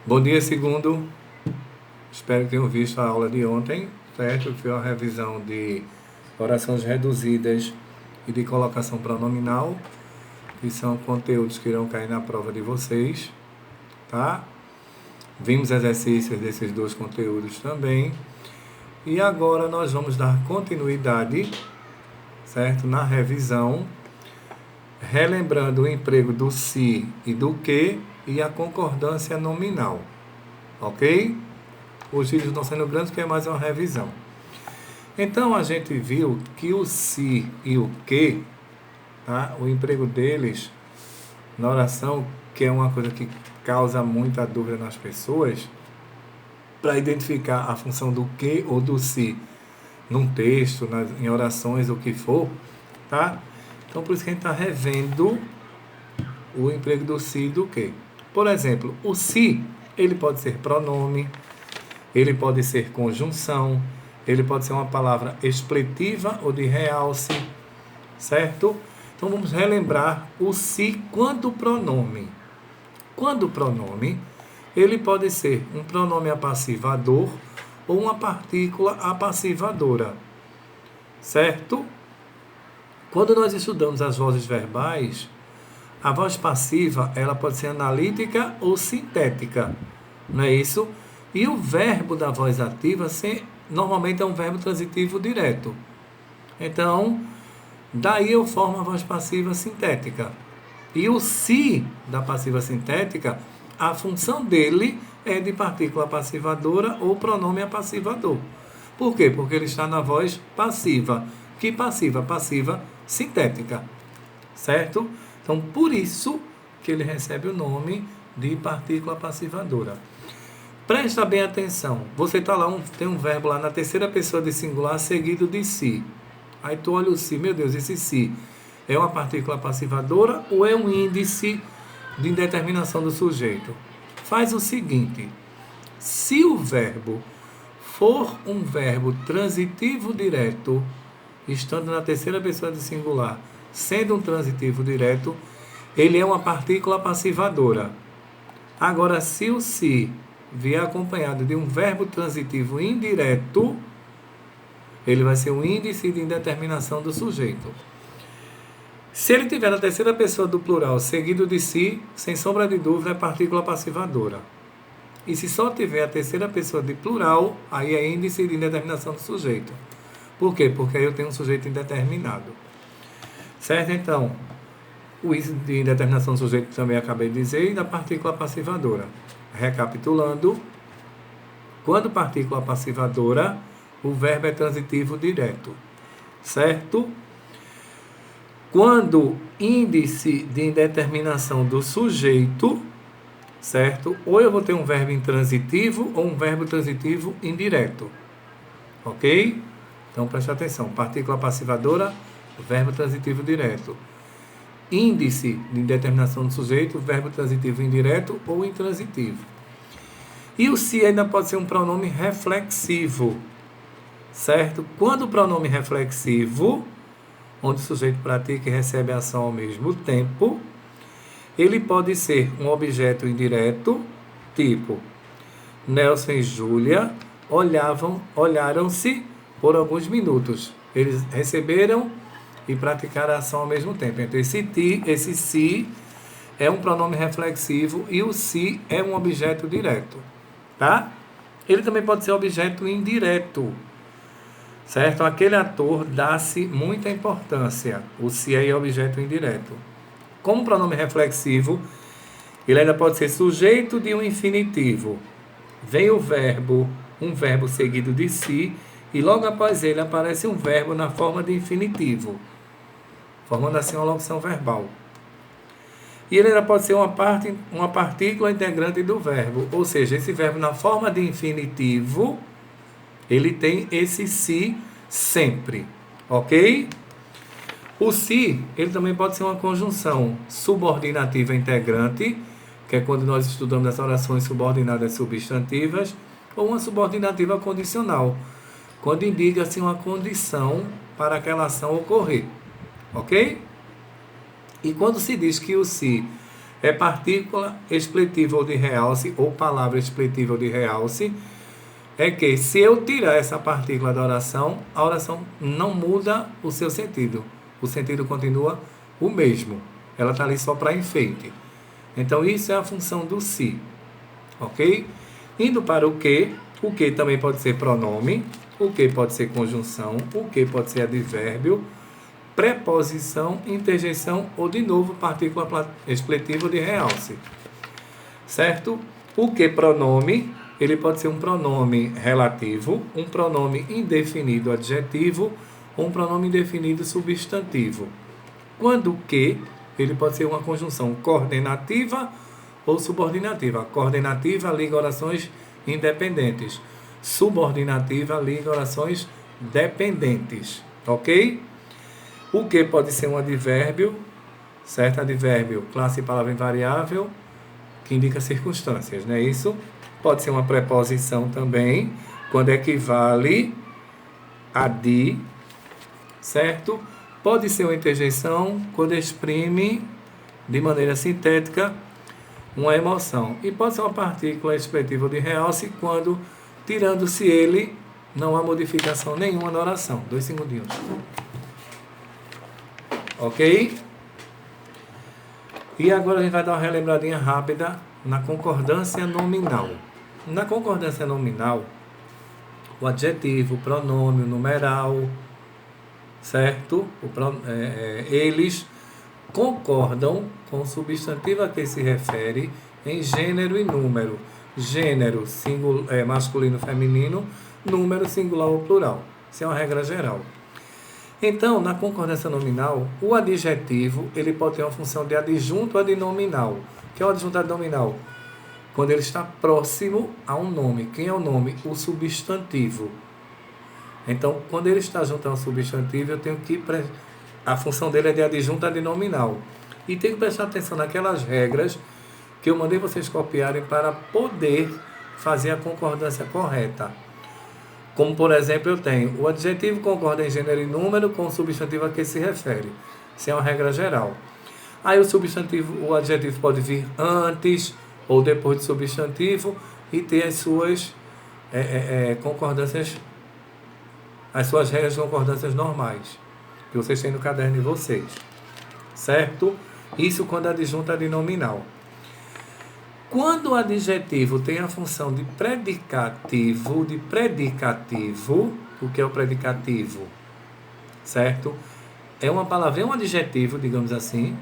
Bom dia, segundo. Espero que tenham visto a aula de ontem, certo? Que foi uma revisão de orações reduzidas e de colocação pronominal, que são conteúdos que irão cair na prova de vocês, tá? Vimos exercícios desses dois conteúdos também. E agora nós vamos dar continuidade, certo? Na revisão, relembrando o emprego do se e do que e a concordância nominal, ok? Os vídeos estão sendo grandes porque é mais uma revisão. Então a gente viu que o se e o que, tá? O emprego deles na oração, que é uma coisa que causa muita dúvida nas pessoas, para identificar a função do que ou do se num texto, em orações, o que for, tá? Então por isso que a gente está revendo o emprego do se e do que. Por exemplo, o se, ele pode ser pronome, ele pode ser conjunção, ele pode ser uma palavra expletiva ou de realce, certo? Então vamos relembrar o se quando pronome. Quando pronome, ele pode ser um pronome apassivador ou uma partícula apassivadora, certo? Quando nós estudamos as vozes verbais, a voz passiva, ela pode ser analítica ou sintética, não é isso? E o verbo da voz ativa normalmente é um verbo transitivo direto. Então, daí eu formo a voz passiva sintética. E o se da passiva sintética, a função dele é de partícula passivadora ou pronome apassivador. Por quê? Porque ele está na voz passiva. Que passiva? Passiva sintética, certo? Então, por isso que ele recebe o nome de partícula passivadora. Presta bem atenção. Você está lá, tem um verbo lá na terceira pessoa de singular seguido de si. Aí tu olha o si, meu Deus, esse si é uma partícula passivadora ou é um índice de indeterminação do sujeito? Faz o seguinte, se o verbo for um verbo transitivo direto, estando na terceira pessoa de singular, sendo um transitivo direto, ele é uma partícula passivadora. Agora, se o se vier acompanhado de um verbo transitivo indireto, ele vai ser um índice de indeterminação do sujeito. Se ele tiver na terceira pessoa do plural seguido de si, sem sombra de dúvida, é partícula passivadora. E se só tiver a terceira pessoa de plural, aí é índice de indeterminação do sujeito. Por quê? Porque aí eu tenho um sujeito indeterminado. Certo? Então, o índice de indeterminação do sujeito também acabei de dizer, e da partícula passivadora. Recapitulando, quando partícula passivadora, o verbo é transitivo direto. Certo? Quando índice de indeterminação do sujeito, certo? Ou eu vou ter um verbo intransitivo ou um verbo transitivo indireto. Ok? Então preste atenção. Partícula passivadora, verbo transitivo direto. Índice de indeterminação do sujeito, verbo transitivo indireto ou intransitivo. E o se ainda pode ser um pronome reflexivo, certo? Quando o pronome reflexivo, onde o sujeito pratica e recebe a ação ao mesmo tempo, ele pode ser um objeto indireto, tipo Nelson e Júlia olharam-se por alguns minutos. Eles receberam e praticaram a ação ao mesmo tempo. Então, esse se é um pronome reflexivo e o se é um objeto direto, tá? Ele também pode ser objeto indireto, certo? Aquele ator dá-se muita importância. O se é objeto indireto. Como pronome reflexivo, ele ainda pode ser sujeito de um infinitivo. Vem o verbo, um verbo seguido de si, e logo após ele aparece um verbo na forma de infinitivo, formando assim uma locução verbal. E ele ainda pode ser uma partícula integrante do verbo, ou seja, esse verbo na forma de infinitivo, ele tem esse se sempre, ok? O se, ele também pode ser uma conjunção subordinativa integrante, que é quando nós estudamos as orações subordinadas substantivas, ou uma subordinativa condicional, quando indica-se uma condição para aquela ação ocorrer, ok? E quando se diz que o se É partícula expletiva ou de realce, ou palavra expletiva ou de realce, é que se eu tirar essa partícula da oração, a oração não muda o seu sentido. O sentido continua o mesmo. Ela está ali só para enfeite. Então, isso é a função do se. Ok? Indo para o que também pode ser pronome, o que pode ser conjunção, o que pode ser advérbio, preposição, interjeição ou, de novo, partícula expletiva de realce. Certo? O que pronome, ele pode ser um pronome relativo, um pronome indefinido adjetivo ou um pronome indefinido substantivo. Quando o que, ele pode ser uma conjunção coordenativa ou subordinativa. Coordenativa liga orações independentes. Subordinativa liga orações dependentes. Ok? O que pode ser um advérbio, certo? Advérbio, classe palavra invariável, que indica circunstâncias, não é isso? Pode ser uma preposição também, quando equivale a de, certo? Pode ser uma interjeição, quando exprime de maneira sintética uma emoção. E pode ser uma partícula expletiva de realce, quando, tirando-se ele, não há modificação nenhuma na oração. 2 segundinhos. Ok? E agora a gente vai dar uma relembradinha rápida na concordância nominal. Na concordância nominal, o adjetivo, o pronome, o numeral, certo? Eles concordam com o substantivo a que se refere em gênero e número. Gênero masculino, feminino, número singular ou plural. Isso é uma regra geral. Então, na concordância nominal, o adjetivo ele pode ter uma função de adjunto adnominal. O que é o adjunto adnominal? Quando ele está próximo a um nome. Quem é o nome? O substantivo. Então, quando ele está junto a um substantivo, eu tenho que... A função dele é de adjunto adnominal. E tem que prestar atenção naquelas regras que eu mandei vocês copiarem para poder fazer a concordância correta. Como, por exemplo, eu tenho o adjetivo concorda em gênero e número com o substantivo a que se refere. Isso é uma regra geral. Aí o adjetivo pode vir antes ou depois do substantivo e ter as suas concordâncias, as suas regras de concordâncias normais, que vocês têm no caderno de vocês. Certo? Isso quando adjunto adnominal. Quando o adjetivo tem a função de predicativo, o que é o predicativo? Certo? É uma palavra, é um adjetivo, digamos assim,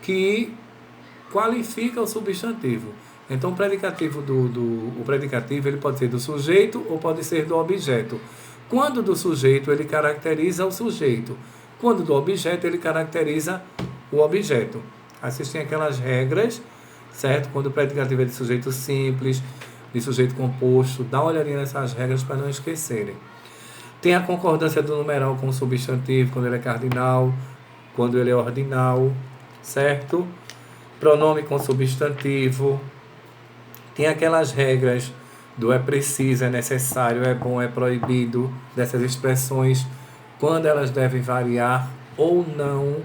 que qualifica o substantivo. Então, o predicativo ele pode ser do sujeito ou pode ser do objeto. Quando do sujeito, ele caracteriza o sujeito. Quando do objeto, ele caracteriza o objeto. Assistem aquelas regras, certo? Quando o predicativo é de sujeito simples, de sujeito composto, dá uma olhadinha nessas regras para não esquecerem. Tem a concordância do numeral com o substantivo, quando ele é cardinal, quando ele é ordinal, certo? Pronome com substantivo. Tem aquelas regras do é preciso, é necessário, é bom, é proibido, dessas expressões, quando elas devem variar ou não.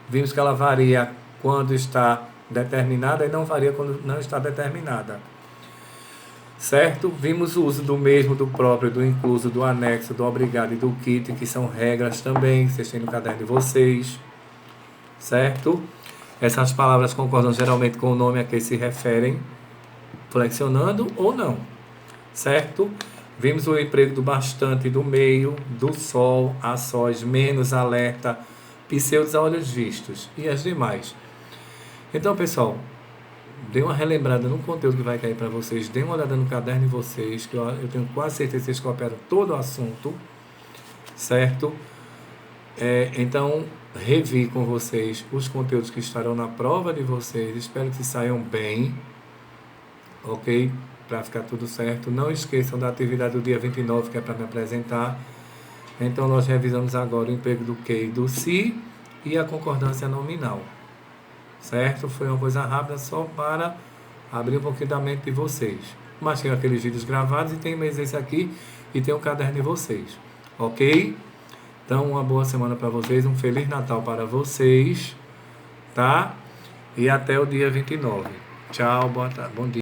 Vimos que ela varia quando está determinada e não varia quando não está determinada. Certo? Vimos o uso do mesmo, do próprio, do incluso, do anexo, do obrigado e do kit, que são regras também, que vocês têm no caderno de vocês. Certo? Essas palavras concordam geralmente com o nome a que se referem, flexionando ou não. Certo? Vimos o emprego do bastante, do meio, do sol, a sós, menos, alerta, pseudos a olhos vistos e as demais. Então, pessoal, dê uma relembrada no conteúdo que vai cair para vocês, dê uma olhada no caderno de vocês, que eu tenho quase certeza que vocês copiaram todo o assunto, certo? Então, revi com vocês os conteúdos que estarão na prova de vocês, espero que saiam bem, ok? Para ficar tudo certo. Não esqueçam da atividade do dia 29, que é para me apresentar. Então, nós revisamos agora o emprego do que e do se e a concordância nominal. Certo? Foi uma coisa rápida só para abrir um pouquinho da mente de vocês. Mas tem aqueles vídeos gravados e tem mais esse aqui e tem o caderno de vocês. Ok? Então, uma boa semana para vocês, um Feliz Natal para vocês, tá? e até o dia 29. Tchau, bom dia.